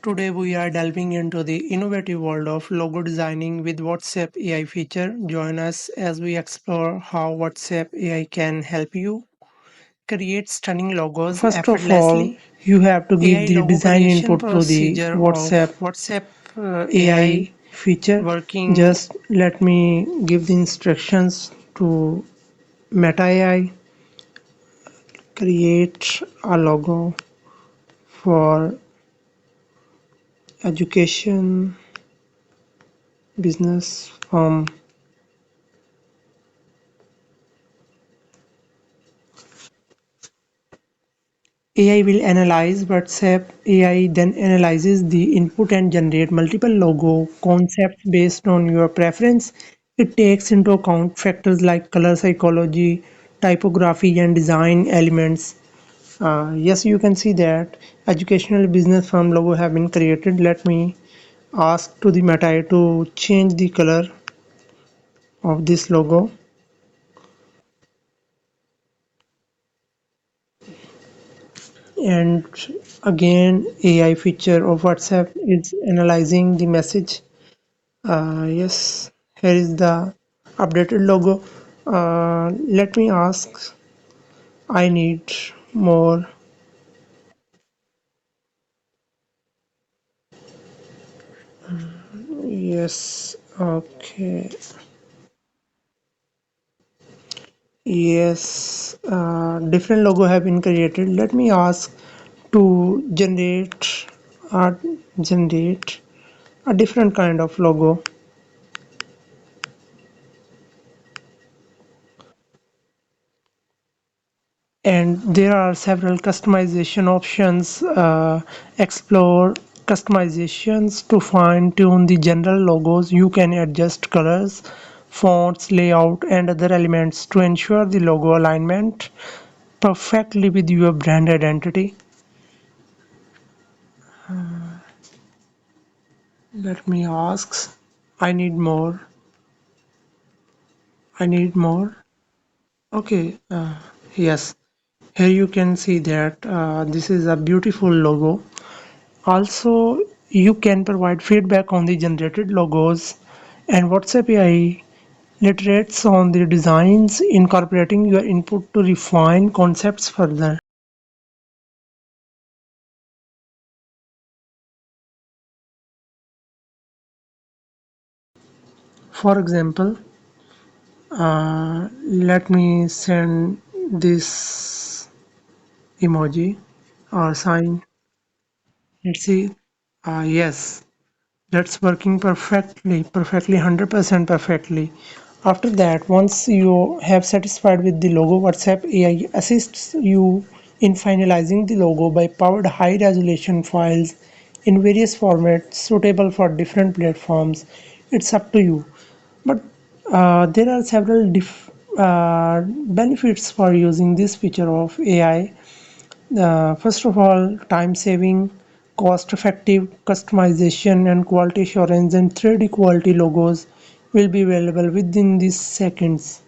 Today we are delving into the innovative world of logo designing with WhatsApp AI feature. Join us as we explore how WhatsApp AI can help you create stunning logos First of all, effortlessly. you have to give AI the logo design creation input to the procedure WhatsApp of WhatsApp AI AI feature. working. Just let me give the instructions to Meta AI. Create a logo for education business from AI will analyze WhatsApp AI then analyzes the input and generate multiple logo concepts based on your preference. It takes into account factors like color psychology, typography, and design elements. Yes, you can see that educational business firm logo have been created. Let me ask to the Meta to change the color of this logo. And again, AI feature of WhatsApp is analyzing the message. Yes, here is the updated logo. Let me ask, I need more. Yes, okay. Yes, different logo have been created. Let me ask to uh, generate a different kind of logo. And there are several customization options. Explore customizations to fine tune the general logos. You can adjust colors, fonts, layout, and other elements to ensure the logo alignment perfectly with your brand identity. Let me ask. I need more. I need more. Okay. Yes. Here you can see that this is a beautiful logo. Also, you can provide feedback on the generated logos, and WhatsApp AI iterates on the designs, incorporating your input to refine concepts further. For example, let me send this emoji or sign. Let's see. Yes, that's working perfectly, 100% perfectly. After that, once you have satisfied with the logo, WhatsApp AI assists you in finalizing the logo by powered high resolution files in various formats suitable for different platforms. It's up to you. But there are several benefits for using this feature of AI. First of all, time saving, cost effective customization and quality assurance and 3D quality logos will be available within these seconds.